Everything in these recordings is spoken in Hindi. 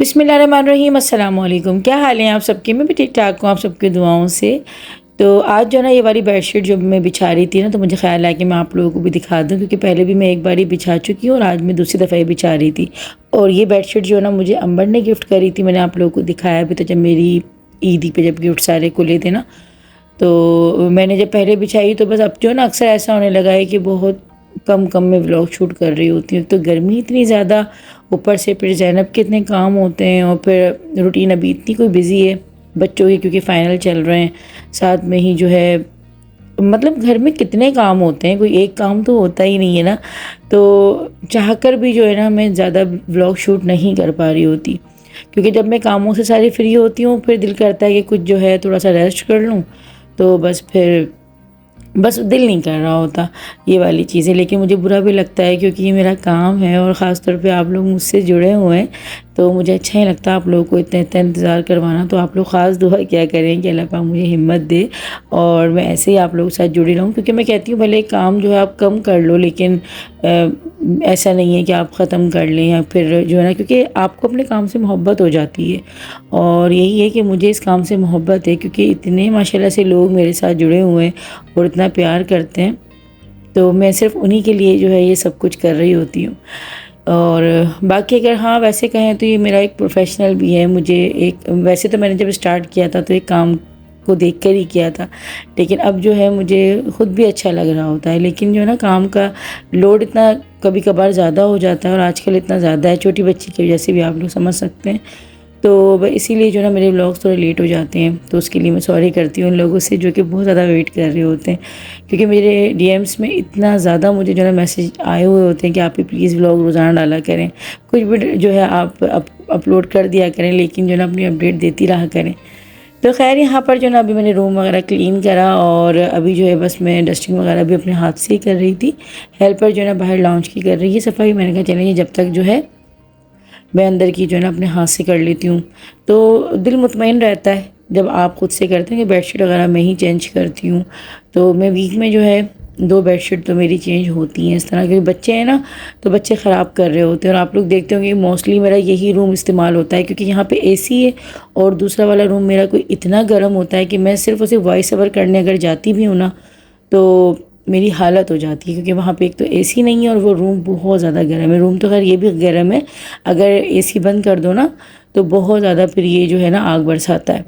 बिस्मिल्लाहिर्रहमानिर्रहीम, अस्सलाम वालेकुम। क्या हाल है आप सबके? मैं भी ठीक ठाक हूँ आप सबकी दुआओं से। तो आज जो है ना ये वाली बेडशीट जो मैं बिछा रही थी ना, तो मुझे ख़्याल आया कि मैं आप लोगों को भी दिखा दूँ, क्योंकि पहले भी मैं एक बार ही बिछा चुकी हूँ और आज मैं दूसरी दफ़ा ही बिछा रही थी। और ये बेडशीट जो है ना मुझे अंबर ने गिफ्ट करी थी। मैंने आप लोगों को दिखाया भी था जब मेरी ईदी पे जब गिफ्ट सारे खुले थे ना, तो मैंने जब पहले बिछाई तो बस अब जो है ना अक्सर ऐसा होने लगा है कि बहुत कम कम में व्लॉग शूट कर रही होती हूँ। तो गर्मी इतनी ज़्यादा, ऊपर से फिर ज़ैनब के इतने काम होते हैं और फिर रूटीन अभी इतनी कोई बिज़ी है बच्चों की, क्योंकि फ़ाइनल चल रहे हैं साथ में ही जो है। मतलब घर में कितने काम होते हैं, कोई एक काम तो होता ही नहीं है ना। तो चाहकर भी जो है ना मैं ज़्यादा व्लॉग शूट नहीं कर पा रही होती, क्योंकि जब मैं कामों से सारी फ्री होती हूँ फिर दिल करता है कि कुछ जो है थोड़ा सा रेस्ट कर लूँ। तो बस दिल नहीं कर रहा होता ये वाली चीज़ें। लेकिन मुझे बुरा भी लगता है, क्योंकि ये मेरा काम है और ख़ास तौर पे आप लोग मुझसे जुड़े हुए हैं, तो मुझे अच्छा ही लगता है आप लोगों को इतना इतना इंतज़ार करवाना। तो आप लोग ख़ास दुआ क्या करें कि अल्लाह पाक मुझे हिम्मत दे और मैं ऐसे ही आप लोगों के साथ जुड़ी रहूँ। क्योंकि मैं कहती हूँ भले काम जो है आप कम कर लो, लेकिन ऐसा नहीं है कि आप ख़त्म कर लें या फिर जो है ना, क्योंकि आपको अपने काम से मोहब्बत हो जाती है। और यही है कि मुझे इस काम से मोहब्बत है, क्योंकि इतने माशाल्लाह से लोग मेरे साथ जुड़े हुए हैं और इतना प्यार करते हैं। तो मैं सिर्फ उन्हीं के लिए जो है ये सब कुछ कर रही होती हूँ। और बाकी अगर हाँ वैसे कहें तो ये मेरा एक प्रोफेशनल भी है। मुझे एक, वैसे तो मैंने जब स्टार्ट किया था तो एक काम को देख कर ही किया था, लेकिन अब जो है मुझे ख़ुद भी अच्छा लग रहा होता है। लेकिन जो है ना काम का लोड इतना कभी कभार ज़्यादा हो जाता है और आजकल इतना ज़्यादा है, छोटी बच्ची की वजह से भी आप लोग समझ सकते हैं। तो इसीलिए जो है ना मेरे व्लॉग्स थोड़े लेट हो जाते हैं, तो उसके लिए मैं सॉरी करती हूँ उन लोगों से जो कि बहुत ज़्यादा वेट कर रहे होते हैं। क्योंकि मेरे डीएम्स में इतना ज़्यादा मुझे जो है ना मैसेज आए हुए होते हैं कि आप भी प्लीज़ व्लॉग रोज़ाना डाला करें, कुछ भी जो है आप अपलोड कर दिया करें, लेकिन जो है ना अपनी अपडेट देती रहा करें। तो खैर यहाँ पर जो है ना अभी मैंने रूम वगैरह क्लीन करा और अभी जो है बस मैं डस्टिंग वगैरह भी अपने हाथ से ही कर रही थी। हेल्पर जो है ना बाहर लॉन्च की कर रही है सफाई। मैंने कहा चलेंगे जब तक जो है मैं अंदर की जो है ना अपने हाथ से कर लेती हूँ, तो दिल मुतमईन रहता है जब आप खुद से करते हैं। कि बेडशीट वगैरह मैं ही चेंज करती हूँ, तो मैं वीक में जो है 2 बेडशीट तो मेरी चेंज होती हैं इस तरह। क्योंकि बच्चे हैं ना, तो बच्चे ख़राब कर रहे होते हैं। और आप लोग देखते होंगे मोस्टली मेरा यही रूम इस्तेमाल होता है, क्योंकि यहाँ पे एसी है और दूसरा वाला रूम मेरा कोई इतना गर्म होता है कि मैं सिर्फ उसे वॉइस ओवर करने अगर जाती भी हूँ ना, तो मेरी हालत हो जाती है। क्योंकि वहाँ पे एक तो एसी नहीं है और वो रूम बहुत ज़्यादा गर्म है। रूम तो खैर ये भी गर्म है, अगर एसी बंद कर दो ना तो बहुत ज़्यादा फिर ये जो है ना आग बरसाता है।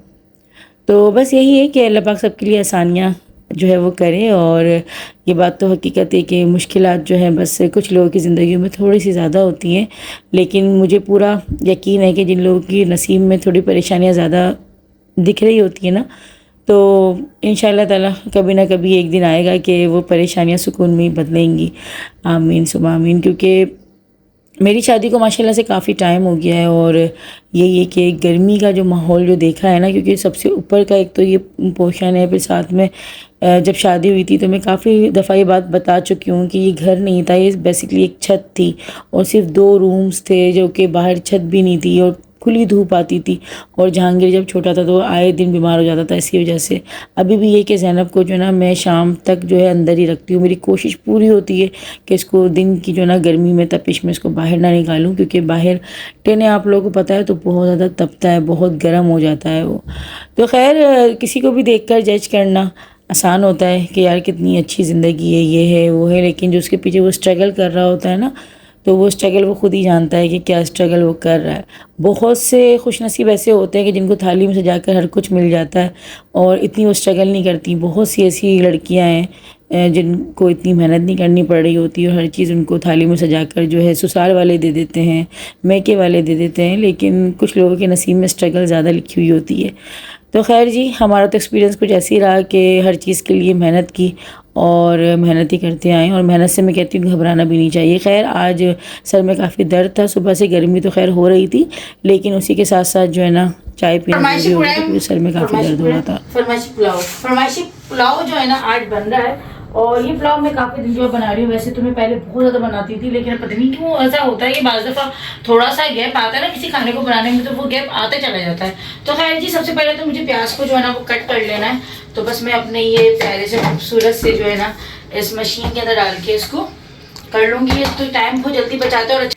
तो बस यही है कि अल्लाह पाक सबके लिए आसानियाँ जो है वो करे। और ये बात तो हकीकत है कि मुश्किलात जो हैं बस कुछ लोगों की ज़िंदगी में थोड़ी सी ज़्यादा होती हैं, लेकिन मुझे पूरा यकीन है कि जिन लोगों की नसीब में थोड़ी परेशानियाँ ज़्यादा दिख रही होती है ना, तो इंशाअल्लाह ताला कभी ना कभी एक दिन आएगा कि वो परेशानियाँ सुकून में ही बदलेंगी। आमीन सुबह आमीन। क्योंकि मेरी शादी को माशाल्लाह से काफ़ी टाइम हो गया है और यही है कि गर्मी का जो माहौल जो देखा है ना, क्योंकि सबसे ऊपर का एक तो ये पोर्शन है, फिर साथ में जब शादी हुई थी तो मैं काफ़ी दफ़ा ये बात बता चुकी हूँ कि ये घर नहीं था, ये बेसिकली एक छत थी और सिर्फ 2 रूम्स थे, जो कि बाहर छत भी नहीं थी और खुली धूप आती थी। और जहांगीर जब छोटा था तो आए दिन बीमार हो जाता था इसकी वजह से। अभी भी ये कि ज़ैनब को जो है ना मैं शाम तक जो है अंदर ही रखती हूँ। मेरी कोशिश पूरी होती है कि इसको दिन की जो है ना गर्मी में तपिश में इसको बाहर ना निकालूं, क्योंकि बाहर टेने आप लोगों को पता है तो बहुत ज़्यादा तपता है, बहुत गर्म हो जाता है वो। तो खैर किसी को भी देख कर जज करना आसान होता है कि यार कितनी अच्छी ज़िंदगी है, ये है वो है, लेकिन जो उसके पीछे वो स्ट्रगल कर रहा होता है ना, तो वो स्ट्रगल वो खुद ही जानता है कि क्या स्ट्रगल वो कर रहा है। बहुत से खुशनसीब ऐसे होते हैं कि जिनको थाली में सजाकर हर कुछ मिल जाता है और इतनी वो स्ट्रगल नहीं करती। बहुत सी ऐसी लड़कियां हैं जिनको इतनी मेहनत नहीं करनी पड़ रही होती और हर चीज़ उनको थाली में सजाकर जो है ससुराल वाले दे देते हैं, मैके वाले दे देते हैं। लेकिन कुछ लोगों के नसीब में स्ट्रगल ज़्यादा लिखी हुई होती है। तो खैर जी, हमारा तो एक्सपीरियंस कुछ ऐसे ही रहा कि हर चीज़ के लिए मेहनत की और मेहनत ही करते आए, और मेहनत से मैं कहती हूँ घबराना भी नहीं चाहिए। खैर आज सर में काफ़ी दर्द था, सुबह से गर्मी तो खैर हो रही थी, लेकिन उसी के साथ साथ जो है ना चाय पीना जरूरी हो गया था, क्योंकि सर में काफ़ी दर्द हो रहा था। फरमाइशी पुलाव जो है ना आज बन रहा है, और ये पुलाव मैं काफ़ी दिन जो बना रही हूँ। वैसे तो मैं पहले बहुत ज़्यादा बनाती थी, लेकिन पता नहीं क्यों ऐसा होता है कि बाज़ दफ़ा थोड़ा सा गैप आता है ना किसी खाने को बनाने में, तो वो गैप आते चला जाता है। तो खैर जी, सबसे पहले तो मुझे प्याज को जो है ना वो कट कर लेना है। तो बस मैं अपने ये प्यारे से खूबसूरत से जो है ना इस मशीन के अंदर डाल के इसको कर लूँगी। ये तो टाइम बहुत जल्दी बचाता है और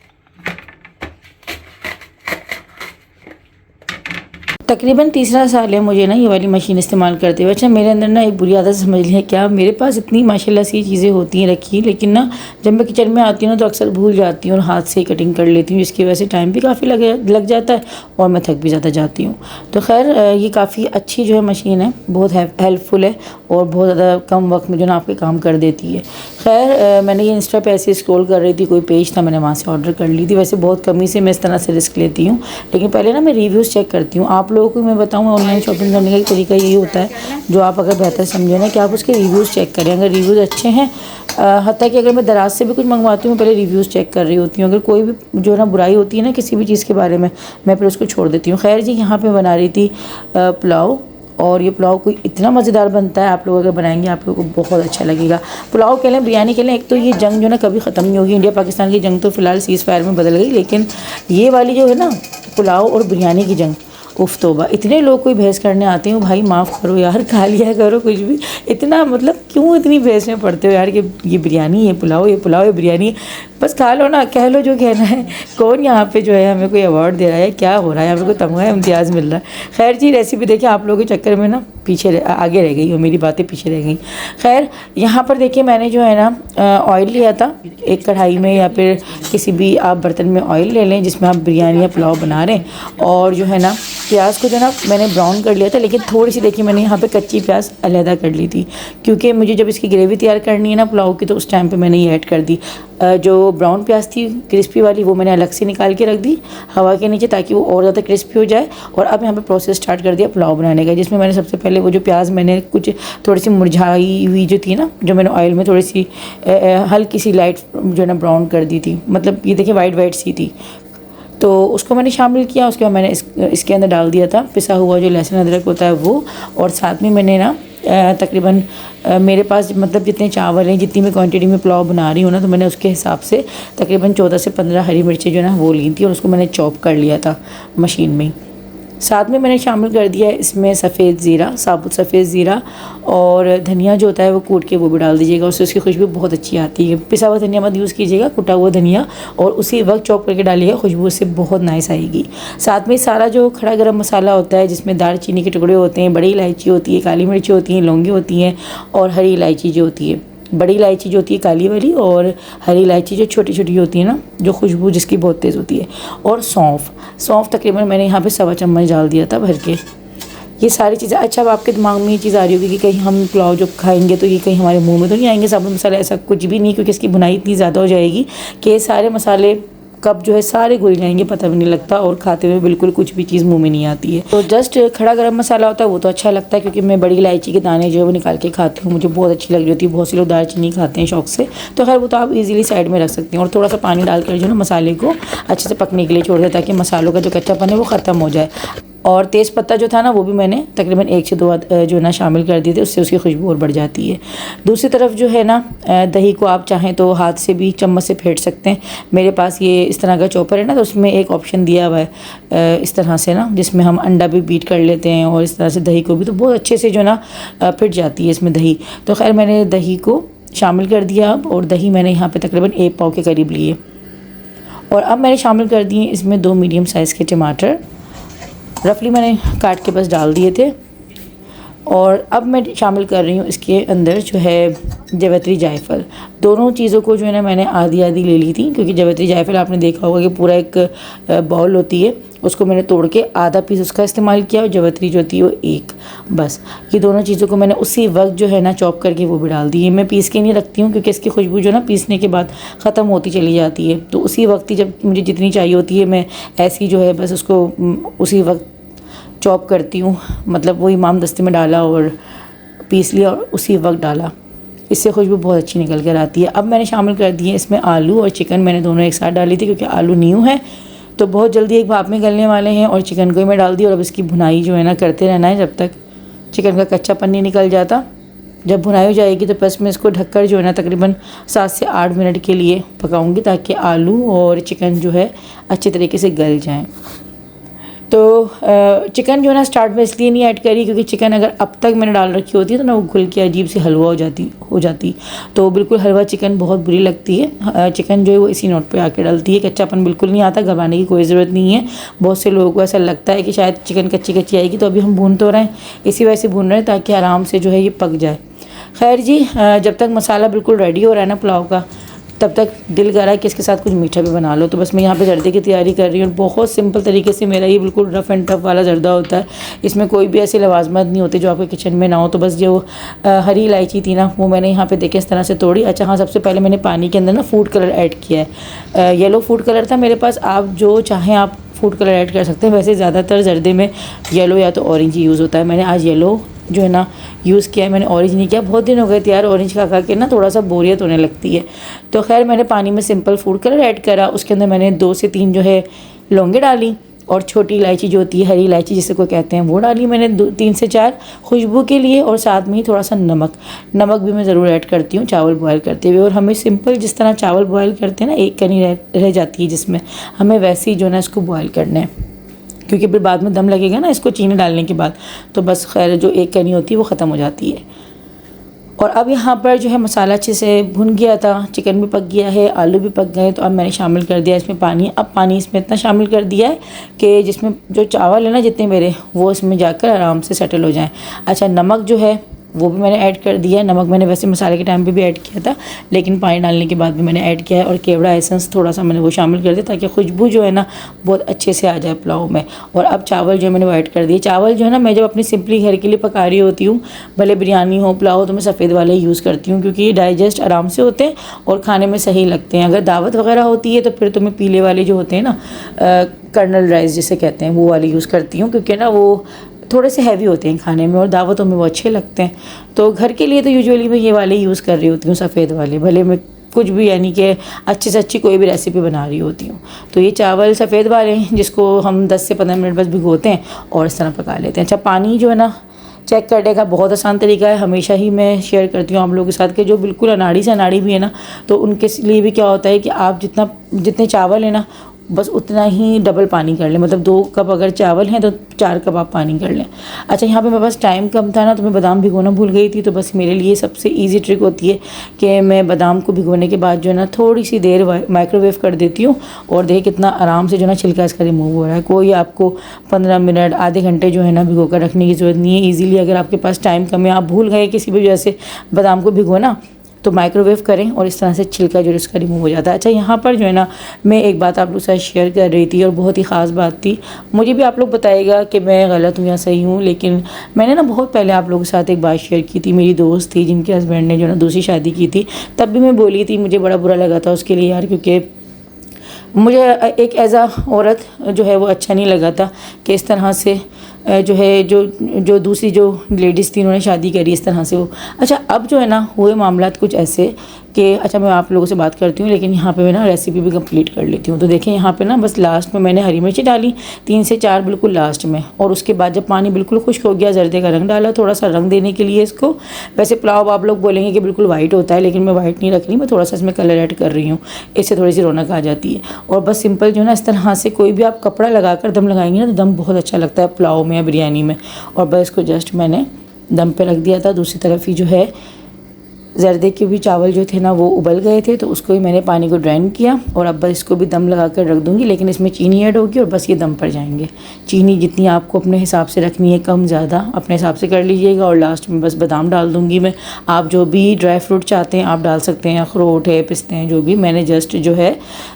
तकरीबन तीसरा साल है मुझे ना ये वाली मशीन इस्तेमाल करते हुए। अच्छा, मेरे अंदर ना एक बुरी आदत समझ लें क्या, मेरे पास इतनी माशाल्लाह सी चीज़ें होती हैं रखी, लेकिन ना जब मैं किचन में आती हूँ ना तो अक्सर भूल जाती हूँ और हाथ से ही कटिंग कर लेती हूँ, जिसकी वजह से टाइम भी काफ़ी लग जाता है और मैं थक भी ज़्यादा जाती हूँ। तो खैर ये काफ़ी अच्छी जो है मशीन है, बहुत हेल्पफुल है और बहुत ज़्यादा कम वक्त में जो ना आपके काम कर देती है। खैर मैंने ये इंस्टा पे ऐसे स्क्रॉल कर रही थी, कोई पेज था, मैंने वहाँ से ऑर्डर कर ली थी। वैसे बहुत कमी से मैं इस तरह से रिस्क लेती हूँ, लेकिन पहले ना मैं रिव्यूज़ चेक करती हूँ। आप लोगों को मैं बताऊँ, ऑनलाइन शॉपिंग करने का एक तरीका यही होता है, जो आप अगर बेहतर समझे ना, कि आप उसके रिव्यूज़ चेक करें। अगर रिव्यूज़ अच्छे हैं, हत्ता कि अगर मैं दराज से भी कुछ मंगवाती हूँ, मैं पहले रिव्यूज़ चेक कर रही होती हूँ। अगर कोई भी जो ना बुराई होती है ना किसी भी चीज़ के बारे में, मैं फिर उसको छोड़ देती हूँ। खैर जी, यहाँ पे बना रही थी पुलाव, और ये पुलाव कोई इतना मज़ेदार बनता है, आप लोग अगर बनाएंगे आप लोगों को बहुत अच्छा लगेगा। पुलाव कह लें, बिरयानी कह लें, एक तो ये जंग जो ना कभी ख़त्म नहीं होगी। इंडिया पाकिस्तान की जंग तो फ़िलहाल सीज़ फायर में बदल गई, लेकिन ये वाली जो है ना पुलाव और बिरयानी की जंग, उफ़ तौबा। इतने लोग कोई बहस करने आते हैं, भाई माफ़ करो यार, खा लिया करो कुछ भी। इतना मतलब क्यों इतनी बहस में पड़ते हो यार कि ये बिरयानी, ये पुलाव, ये पुलाव, ये बिरयानी, बस खा लो ना, कह लो जो कहना है। कौन यहाँ पे जो है हमें कोई अवार्ड दे रहा है, क्या हो रहा है, हमें कोई तमगा इम्तियाज़ मिल रहा है। खैर जी, रेसिपी देखिए, आप लोगों के चक्कर में ना आगे रह गई और मेरी बातें पीछे रह गई। खैर यहाँ पर देखिए, मैंने जो है ना ऑयल लिया था एक कढ़ाई में, या फिर किसी भी आप बर्तन में ऑयल ले लें जिसमें आप बिरयानी या पुलाव बना रहे हैं। और जो है ना प्याज को जो ना मैंने ब्राउन कर लिया था, लेकिन थोड़ी सी देखिए मैंने यहाँ पे कच्ची प्याज अलहदा कर ली थी, क्योंकि मुझे जब इसकी ग्रेवी तैयार करनी है ना पुलाव की, तो उस टाइम पे मैंने ये ऐड कर दी। जो ब्राउन प्याज थी क्रिस्पी वाली, वो मैंने अलग से निकाल के रख दी हवा के नीचे, ताकि वो और ज़्यादा क्रिस्पी हो जाए। और अब यहाँ पे प्रोसेस स्टार्ट कर दिया पुलाव बनाने का, जिसमें मैंने सबसे पहले वो जो प्याज मैंने कुछ थोड़ी सी मुरझाई हुई जो थी ना, जो मैंने ऑयल में थोड़ी सी हल्की सी लाइट जो है ना ब्राउन कर दी थी, मतलब ये देखिए वाइट सी थी, तो उसको मैंने शामिल किया। उसके बाद मैंने इसके अंदर डाल दिया था पिसा हुआ जो लहसुन अदरक होता है वो, और साथ में मैंने ना तकरीबन मेरे पास मतलब जितने चावल हैं, जितनी मैं क्वांटिटी में पुलाव बना रही हूँ ना, तो मैंने उसके हिसाब से तकरीबन 14 से 15 हरी मिर्चें जो है ना वो ली थी, और उसको मैंने चॉप कर लिया था मशीन में। साथ में मैंने शामिल कर दिया है इसमें सफ़ेद ज़ीरा, साबुत सफ़ेद ज़ीरा, और धनिया जो होता है वो कूट के वो भी डाल दीजिएगा, उससे उसकी खुशबू बहुत अच्छी आती है। पिसा हुआ धनिया मत यूज़ कीजिएगा, कुटा हुआ धनिया, और उसी वक्त चॉप करके डालिएगा, खुशबू उससे बहुत नाइस आएगी। साथ में सारा जो खड़ा गरम मसाला होता है, जिसमें दालचीनी के टुकड़े होते हैं, बड़ी इलायची होती है, काली मिर्ची होती हैं, लौंगी होती हैं, और हरी इलायची जो होती है, बड़ी इलायची जो होती है काली वाली, और हरी इलायची जो छोटी छोटी होती है ना, जो खुशबू जिसकी बहुत तेज़ होती है, और सौंफ तकरीबन मैंने यहाँ पे 1.25 चम्मच डाल दिया था भर के। ये सारी चीज़ें। अच्छा, अब आपके दिमाग में ये चीज़ आ रही होगी कि कहीं हम पुलाव जब खाएंगे तो ये कहीं हमारे मुंह में तो नहीं आएंगे साबुत मसाले, ऐसा कुछ भी नहीं, क्योंकि इसकी भुनाई इतनी ज़्यादा हो जाएगी कि ये सारे मसाले कब जो है सारे घुल जाएंगे, पता भी नहीं लगता, और खाते हुए बिल्कुल कुछ भी चीज़ मुंह में नहीं आती है। तो जस्ट खड़ा गरम मसाला होता है वो तो अच्छा लगता है, क्योंकि मैं बड़ी इलायची के दाने जो है वो निकाल के खाती हूँ, मुझे बहुत अच्छी लग होती है। बहुत से लोग दालचीनी खाते हैं शौक से, तो खैर वो तो आप इजीली साइड में रख सकते हैं। और थोड़ा सा पानी डालकर जो है ना मसाले को अच्छे से पकने के लिए छोड़ दें, ताकि मसालों का जो कच्चापन है वो ख़त्म हो जाए। और तेज़ पत्ता जो था ना वो भी मैंने तकरीबन 1 से 2 जो है ना शामिल कर दिए थे, उससे उसकी खुशबू और बढ़ जाती है। दूसरी तरफ जो है ना दही को आप चाहें तो हाथ से भी चम्मच से फेंट सकते हैं। मेरे पास ये इस तरह का चॉपर है ना, तो उसमें एक ऑप्शन दिया हुआ है इस तरह से ना, जिसमें हम अंडा भी बीट कर लेते हैं, और इस तरह से दही को भी तो बहुत अच्छे से जो ना फिट जाती है इसमें दही। तो खैर मैंने दही को शामिल कर दिया अब, और दही मैंने यहाँ पर तकरीबन 1 पाव के करीब लिए। और अब मैंने शामिल कर दिए इसमें 2 मीडियम साइज़ के टमाटर, रफली मैंने काट के बस डाल दिए थे। और अब मैं शामिल कर रही हूँ इसके अंदर जो है जावित्री जायफल। दोनों चीज़ों को जो है ना मैंने आधी आधी ले ली थी, क्योंकि जावित्री जायफल आपने देखा होगा कि पूरा एक बाउल होती है, उसको मैंने तोड़ के आधा पीस उसका इस्तेमाल किया, और जावित्री जो होती है वो एक, बस ये दोनों चीज़ों को मैंने उसी वक्त जो है ना चॉप करके वो भी डाल दी। मैं पीस के नहीं रखती हूँ, क्योंकि इसकी खुशबू जो ना पीसने के बाद ख़त्म होती चली जाती है, तो उसी वक्त ही जब मुझे जितनी चाहिए होती है मैं ऐसी जो है बस उसको उसी वक्त चॉप करती हूँ। मतलब वो इमाम दस्ते में डाला और पीस लिया और उसी वक्त डाला, इससे खुशबू बहुत अच्छी निकल कर आती है। अब मैंने शामिल कर दिए इसमें आलू और चिकन, मैंने दोनों एक साथ डाली थी, क्योंकि आलू न्यू है तो बहुत जल्दी एक भाप में गलने वाले हैं, और चिकन को ही मैं डाल दी। और अब इसकी भुनाई जो है ना करते रहना है जब तक चिकन का कच्चापन नहीं निकल जाता। जब भुनाई हो जाएगी तो बस मैं इसको ढककर जो है ना तकरीबन 7 से 8 मिनट के लिए पकाऊंगी, ताकि आलू और चिकन जो है अच्छे तरीके से गल जाएँ। तो चिकन जो है ना स्टार्ट में इसलिए नहीं ऐड करी क्योंकि चिकन अगर अब तक मैंने डाल रखी होती है तो ना वो घुल के अजीब सी हलवा हो जाती। तो बिल्कुल हलवा चिकन बहुत बुरी लगती है। चिकन जो है वो इसी नोट पे आके डलती है। कच्चापन बिल्कुल नहीं आता, घबराने की कोई ज़रूरत नहीं है। बहुत से लोगों को ऐसा लगता है कि शायद चिकन कच्ची कच्ची आएगी, तो अभी हम भून तो रहे हैं, इसी वजह से भून रहे हैं ताकि आराम से जो है ये पक जाए। खैर जी, जब तक मसाला बिल्कुल रेडी हो रहा है ना पुलाव का, तब तक दिल कर रहा है कि इसके साथ कुछ मीठा भी बना लो। तो बस मैं यहाँ पे जर्दे की तैयारी कर रही हूँ। बहुत सिंपल तरीके से मेरा ये बिल्कुल रफ़ एंड टफ़ वाला जर्दा होता है। इसमें कोई भी ऐसी लवाजमत नहीं होती जो आपके किचन में ना हो। तो बस जो हरी इलायची थी ना, वो मैंने यहाँ पे देखे इस तरह से तोड़ी। अच्छा हाँ, सबसे पहले मैंने पानी के अंदर ना फूड कलर ऐड किया है। येलो फूड कलर था मेरे पास, आप जो चाहें आप फूड कलर ऐड कर सकते हैं। वैसे ज़्यादातर जर्दे में येलो या तो ऑरेंज ही यूज़ होता है। मैंने आज येलो जो है ना यूज़ किया है, मैंने ऑरेंज नहीं किया। बहुत दिन हो गए थे यार ऑरेंज खा के ना, थोड़ा सा बोरियत होने लगती है। तो खैर मैंने पानी में सिंपल फूड कलर ऐड करा। उसके अंदर मैंने 2 से 3 जो है लौंगे डाली और छोटी इलायची जो होती है, हरी इलायची जिसे कोई कहते हैं, वो डाली मैंने 3 से 4 खुशबू के लिए। और साथ में ही थोड़ा सा नमक भी मैं ज़रूर ऐड करती हूँ चावल बॉयल करते हुए। और हमें सिंपल जिस तरह चावल बॉयल करते हैं ना, एक कनी रह जाती है जिसमें, हमें वैसे ही जो है ना इसको बॉयल करना है, क्योंकि फिर बाद में दम लगेगा ना इसको चीनी डालने के बाद। तो बस खैर जो एक कनी होती है वो ख़त्म हो जाती है। और अब यहाँ पर जो है मसाला अच्छे से भुन गया था, चिकन भी पक गया है, आलू भी पक गए। तो अब मैंने शामिल कर दिया इसमें पानी। अब पानी इसमें इतना शामिल कर दिया है कि जिसमें जो चावल है ना जितने मेरे, वो इसमें जाकर आराम से सेटल हो जाएं। अच्छा, नमक जो है वो भी मैंने ऐड कर दिया है। नमक मैंने वैसे मसाले के टाइम पे भी ऐड किया था, लेकिन पानी डालने के बाद भी मैंने ऐड किया है। और केवड़ा एसेंस थोड़ा सा मैंने वो शामिल कर दिया ताकि खुशबू जो है ना बहुत अच्छे से आ जाए पुलाव में। और अब चावल जो है मैंने वो ऐड कर दिए। चावल जो है ना मैं जब अपनी सिंपली घर के लिए पका रही होती हूँ, भले बिरयानी हो पुलाव हो, तो मैं सफ़ेद वाले ही यूज़ करती हूँ क्योंकि ये डाइजेस्ट आराम से होते हैं और खाने में सही लगते हैं। अगर दावत वगैरह होती है तो फिर तो मैं पीले वाले जो होते हैं ना, कर्नल राइस जिसे कहते हैं, वो वाले यूज़ करती हूँ क्योंकि ना वो थोड़े से हैवी होते हैं खाने में और दावतों में वो अच्छे लगते हैं। तो घर के लिए तो यूजुअली मैं ये वाले यूज़ कर रही होती हूँ, सफ़ेद वाले। भले मैं कुछ भी यानी कि अच्छी से अच्छी कोई भी रेसिपी बना रही होती हूँ। तो ये चावल सफ़ेद वाले हैं जिसको हम 10 से 15 मिनट बस भिगोते हैं और इस तरह पका लेते हैं। अच्छा, पानी जो है ना चेक करने का बहुत आसान तरीका है। हमेशा ही मैं शेयर करती हूँ आप लोगों के साथ कि जो बिल्कुल अनाड़ी से अनाड़ी भी है ना, तो उनके लिए भी क्या होता है कि आप जितने चावल है ना, बस उतना ही डबल पानी कर लें। मतलब 2 कप अगर चावल हैं तो 4 कप आप पानी कर लें। अच्छा, यहाँ पे मेरे पास टाइम कम था ना, तो मैं बादाम भिगोना भूल गई थी। तो बस मेरे लिए सबसे इजी ट्रिक होती है कि मैं बादाम को भिगोने के बाद जो है ना थोड़ी सी देर माइक्रोवेव कर देती हूँ और देखिए कितना आराम से जो है ना छिलका इसका रिमूव हो रहा है। कोई आपको 15 मिनट आधे घंटे जो है ना भिगो कर रखने की ज़रूरत नहीं है। ईज़िली अगर आपके पास टाइम कम है, आप भूल गए किसी भी वजह से बादाम को भिगोना, तो माइक्रोवेव करें और इस तरह से छिलका जो इसका रिमूव हो जाता है। अच्छा, यहाँ पर जो है ना मैं एक बात आप लोग के साथ शेयर कर रही थी और बहुत ही ख़ास बात थी। मुझे भी आप लोग बताइएगा कि मैं गलत हूँ या सही हूँ, लेकिन मैंने ना बहुत पहले आप लोगों के साथ एक बात शेयर की थी। मेरी दोस्त थी जिनके हस्बैंड ने जो ना दूसरी शादी की थी, तब भी मैं बोली थी, मुझे बड़ा बुरा लगा था उसके लिए यार, क्योंकि मुझे एक एज अ औरत जो है वो अच्छा नहीं लगा था कि इस तरह से जो है जो दूसरी जो लेडीज़ थी उन्होंने शादी करी इस तरह से वो। अच्छा, अब जो है ना हुए मामलात कुछ ऐसे कि अच्छा मैं आप लोगों से बात करती हूँ, लेकिन यहाँ पे मैं ना रेसिपी भी कंप्लीट कर लेती हूँ। तो देखें यहाँ पे ना बस लास्ट में मैंने हरी मिर्ची डाली 3 से 4 बिल्कुल लास्ट में। और उसके बाद जब पानी बिल्कुल खुश्क हो गया, जर्दे का रंग डाला थोड़ा सा रंग देने के लिए इसको। वैसे पुलाव आप लोग बोलेंगे कि बिल्कुल वाइट होता है, लेकिन मैं वाइट नहीं रख रही, मैं थोड़ा सा इसमें कलर ऐड कर रही हूँ, इससे थोड़ी सी रौनक आ जाती है। और बस सिंपल जो है ना इस तरह से कोई भी आप कपड़ा लगा कर दम लगाएंगे ना, तो दम बहुत अच्छा लगता है पुलाव में या बिरयानी में। और बस इसको जस्ट मैंने दम पे रख दिया था। दूसरी तरफ ही जो है जर्दे के भी चावल जो थे ना वो उबल गए थे, तो उसको ही मैंने पानी को ड्रेन किया और अब बस इसको भी दम लगा कर रख दूँगी। लेकिन इसमें चीनी ऐड होगी और बस ये दम पर जाएंगे। चीनी जितनी आपको अपने हिसाब से रखनी है, कम ज़्यादा अपने हिसाब से कर लीजिएगा। और लास्ट में बस बादाम डाल दूँगी मैं। आप जो भी ड्राई फ्रूट चाहते हैं आप डाल सकते हैं, अखरोट है, पिस्ते हैं, जो भी। मैंने जस्ट जो है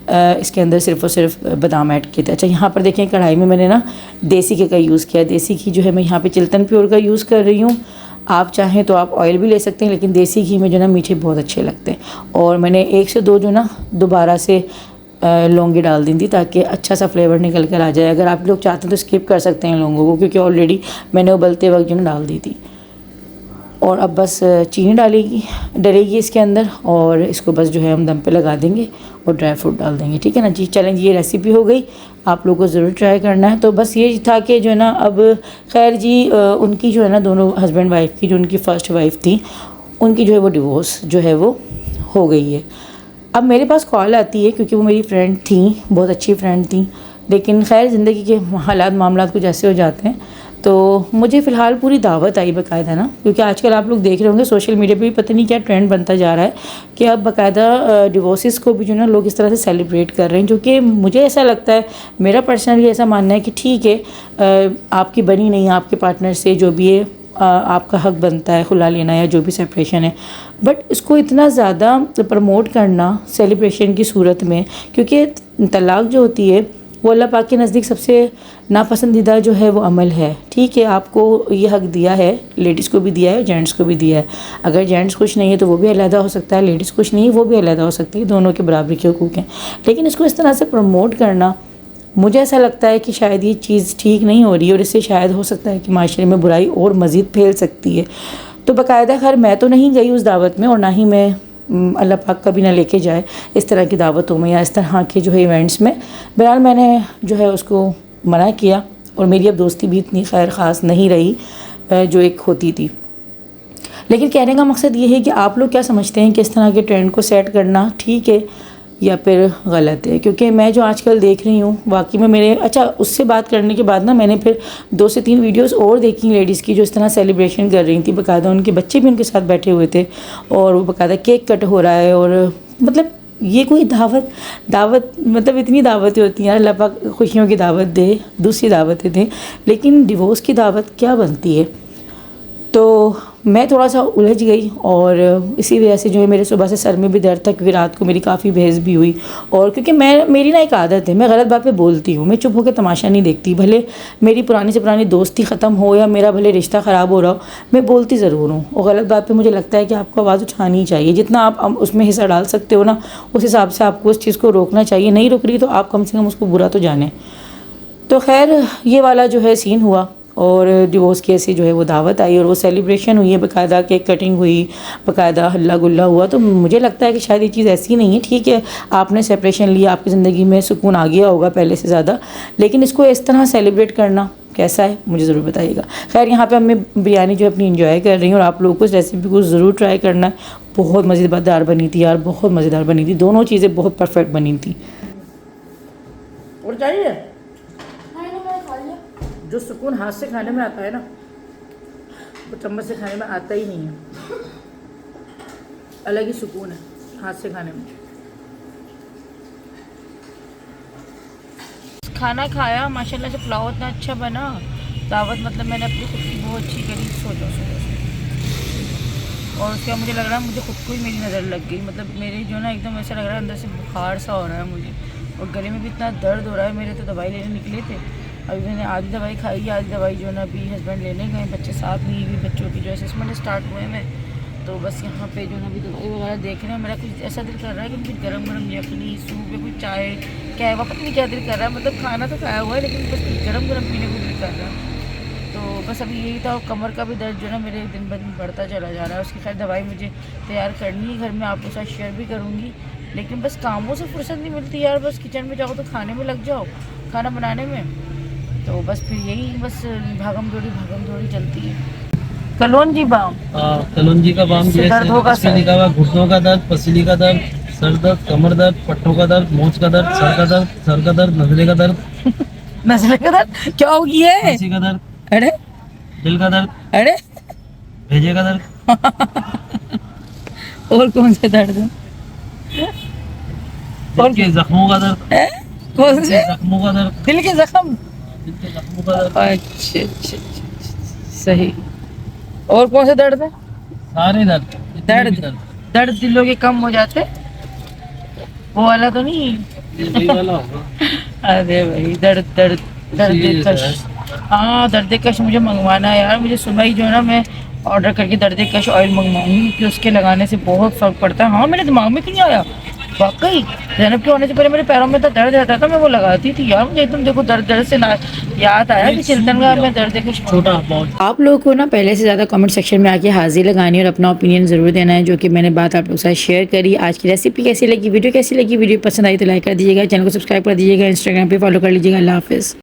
इसके अंदर सिर्फ और सिर्फ बादाम ऐड किए थे। अच्छा, यहाँ पर देखें कढ़ाई में मैंने ना देसी घी का यूज़ किया। देसी घी जो है मैं यहाँ पर चिल्तन प्योर का यूज़ कर रही हूँ। आप चाहें तो आप ऑयल भी ले सकते हैं, लेकिन देसी घी में जो ना मीठे बहुत अच्छे लगते हैं। और मैंने 1 से 2 जो ना दोबारा से लौंगी डाल दी थी ताकि अच्छा सा फ्लेवर निकल कर आ जाए। अगर आप लोग चाहते हैं तो स्किप कर सकते हैं लौंगों को, क्योंकि ऑलरेडी मैंने उबलते वक्त जो ना डाल दी थी। और अब बस चीनी डलेगी इसके अंदर और इसको बस जो है हम दम पे लगा देंगे और ड्राई फ्रूट डाल देंगे। ठीक है ना जी। चलें, ये रेसिपी हो गई, आप लोगों को ज़रूर ट्राई करना है। तो बस ये था कि जो है ना अब खैर जी उनकी जो है ना दोनों हस्बैंड वाइफ की, जो उनकी फ़र्स्ट वाइफ थी, उनकी जो है वो डिवोर्स जो है वो हो गई है। अब मेरे पास कॉल आती है क्योंकि वो मेरी फ्रेंड थी, बहुत अच्छी फ्रेंड थी। लेकिन खैर ज़िंदगी के हालात मामलात कुछ ऐसे हो जाते हैं। तो मुझे फ़िलहाल पूरी दावत आई बाकायदा ना, क्योंकि आजकल आप लोग देख रहे होंगे सोशल मीडिया पे भी पता नहीं क्या ट्रेंड बनता जा रहा है कि अब बाकायदा डिवोर्सेस को भी जो ना लोग इस तरह से सेलिब्रेट कर रहे हैं, जो कि मुझे ऐसा लगता है, मेरा पर्सनली ऐसा मानना है कि ठीक है, आपकी बनी नहीं आपके पार्टनर से, जो भी है आपका हक बनता है खुला लेना या जो भी सेपरेशन है, बट इसको इतना ज़्यादा प्रमोट करना सेलिब्रेशन की सूरत में, क्योंकि तलाक़ जो होती है वो अल्लाह पाक के नज़दीक सबसे नापसंदीदा जो है वो अमल है। ठीक है, आपको ये हक दिया है, लेडीज़ को भी दिया है, जेंट्स को भी दिया है। अगर जेंट्स खुश नहीं है तो वो भी अलहदा हो सकता है, लेडीज़ खुश नहीं है वो भी अलहदा हो सकती है, दोनों के बराबरी के हुकूक हैं। लेकिन इसको इस तरह से प्रमोट करना, मुझे ऐसा लगता है कि शायद ये चीज़ ठीक नहीं हो रही है और इससे शायद हो सकता है कि माशरे में बुराई और मज़ीद फैल सकती है। तो बाकायदा खैर मैं तो नहीं गई उस दावत में, और ना ही मैं, अल्लाह पाक कभी ना लेके जाए इस तरह की दावतों में या इस तरह के जो है इवेंट्स में। बहरहाल मैंने जो है उसको मना किया, और मेरी अब दोस्ती भी इतनी खैर ख़ास नहीं रही जो एक होती थी। लेकिन कहने का मकसद ये है कि आप लोग क्या समझते हैं कि इस तरह के ट्रेंड को सेट करना ठीक है या फिर गलत है? क्योंकि मैं जो आजकल देख रही हूँ वाकई में मेरे, अच्छा उससे बात करने के बाद ना मैंने फिर 2 से 3 वीडियोस और देखी लेडीज़ की जो इस तरह सेलिब्रेशन कर रही थी, बाकायदा उनके बच्चे भी उनके साथ बैठे हुए थे और वो बाकायदा केक कट हो रहा है। और मतलब ये कोई दावत मतलब इतनी दावतें होती हैं, अल्लाह पाक खुशियों की दावत दे, दूसरी दावतें दें, लेकिन डिवोर्स की दावत क्या बनती है? तो मैं थोड़ा सा उलझ गई, और इसी वजह से जो है मेरे सुबह से सर में भी दर्द था, क्योंकि रात को मेरी काफ़ी बहस भी हुई। और क्योंकि मेरी ना एक आदत है, मैं गलत बात पे बोलती हूँ, मैं चुप होकर तमाशा नहीं देखती, भले मेरी पुरानी से पुरानी दोस्ती ख़त्म हो या मेरा भले रिश्ता ख़राब हो रहा हो, मैं बोलती ज़रूर हूँ। और गलत बात पे मुझे लगता है कि आपको आवाज़ उठानी चाहिए, जितना आप उसमें हिस्सा डाल सकते हो ना, उस हिसाब से आपको उस चीज़ को रोकना चाहिए। नहीं रोक रही तो आप कम से कम उसको बुरा तो जाने। तो खैर ये वाला जो है सीन हुआ, और डिवोर्स की ऐसी जो है वो दावत आई और वो सेलिब्रेशन हुई है, बाकायदा केक कटिंग हुई, बाकायदा हल्ला गुल्ला हुआ। तो मुझे लगता है कि शायद ये चीज़ ऐसी नहीं है। ठीक है, आपने सेपरेशन लिया, आपकी ज़िंदगी में सुकून आ गया होगा पहले से ज़्यादा, लेकिन इसको इस तरह सेलिब्रेट करना कैसा है मुझे ज़रूर बताइएगा। खैर यहाँ पे मैं बिरयानी जो अपनी इंजॉय कर रही हूँ, और आप लोगों को इस रेसिपी को ज़रूर ट्राई करना है। बहुत मज़ेदार बनी थी यार, बहुत मज़ेदार बनी थी, दोनों चीज़ें बहुत परफेक्ट बनी थी। और चाहिए जो सुकून हाथ से खाने में आता है ना, वो चम्मच से खाने में आता ही नहीं है। अलग ही सुकून है हाथ से खाने में। खाना खाया माशाल्लाह से, पुलाव इतना अच्छा बना, दावत मतलब मैंने अपनी खुद की बहुत अच्छी करी, सोचो। और उसके बाद मुझे लग रहा है मुझे खुद को ही मेरी नज़र लग गई, मतलब मेरे जो ना एकदम ऐसा लग रहा है अंदर से बुखार सा हो रहा है मुझे, और गले में भी इतना दर्द हो रहा है मेरे। तो दवाई लेने निकले थे, अभी मैंने आधी दवाई खाई, आधी दवाई जो ना अभी हस्बैंड लेने गए, बच्चे साथ नहीं हुई, बच्चों की जो असेसमेंट स्टार्ट हुए हैं, तो बस यहाँ पे जो ना अभी दवाई वगैरह देख रहे हैं। मेरा कुछ ऐसा दिल कर रहा है कि कुछ गरम यखनी सूप या कुछ चाय क्या है, पता नहीं क्या दिल कर रहा है, मतलब खाना तो खाया हुआ है लेकिन बस गरम पीने को दिल कर रहा है। तो बस अभी यही था, कमर का भी दर्द जो ना मेरे दिन ब दिन बढ़ता चला जा रहा है। उसकी खैर दवाई मुझे तैयार करनी है, घर में आप लोग साथ शेयर भी करूँगी, लेकिन बस कामों से फुर्सत नहीं मिलती यार। बस किचन में जाओ तो खाने में लग जाओ, खाना बनाने में, तो बस फिर यही बस भागम दौड़ी चलती है। कलौंजी बाम, कलौंजी का बाम दर्द होगा, लिखा हुआ घुटनों का दर्द, पसीली का दर्द, सर दर्द, कमर दर्द, पट्टों का दर्द, मोच का दर्द, सर का दर्द, नजले का दर्द। नजले का दर्द क्या हो गया है? खांसी का दर्द, अरे दिल का दर्द, अरे भेजे का दर्द। और कौन से दर्द है? दिल के जख्मों का दर्द। कौन से जख्मों का दर्द? दिल के जख्म, दिल के जख्मों का दर्द। अच्छा, सही। और कौन से दर्द है? सारे दर्द दिलों के कम हो जाते, वो वाला तो नहीं? वही वाला होगा। अरे भाई दर्द कश, हाँ दर्द कश मुझे मंगवाना है यार। मुझे सुबह ही जो है ना मैं ऑर्डर करके दर्द कश ऑयल मंगवाऊंगी, कि उसके लगाने से बहुत फर्क पड़ता है। हाँ मेरे दिमाग में क्यों नहीं आया, वाकई ज़ैनब के होने से पहले मेरे पैरों में तो दर्द रहता था, मैं वो लगाती थी यार। मुझे एकदम देखो दर्द से ना याद आया कि चिल्तन का मैं दर्द कश छोटा। आप लोगों को ना पहले से ज़्यादा कमेंट सेक्शन में आके हाजिर लगानी और अपना ओपिनियन ज़रूर देना है, जो कि मैंने बात आप लोगों के साथ शेयर करी। आज की रेसिपी कैसी लगी, वीडियो कैसी लगी, वीडियो पसंद आई तो लाइक कर दीजिएगा, चैनल को सब्सक्राइब कर दीजिएगा, इंस्टाग्राम पे फॉलो कर लीजिएगा। अल्लाह हाफिज़।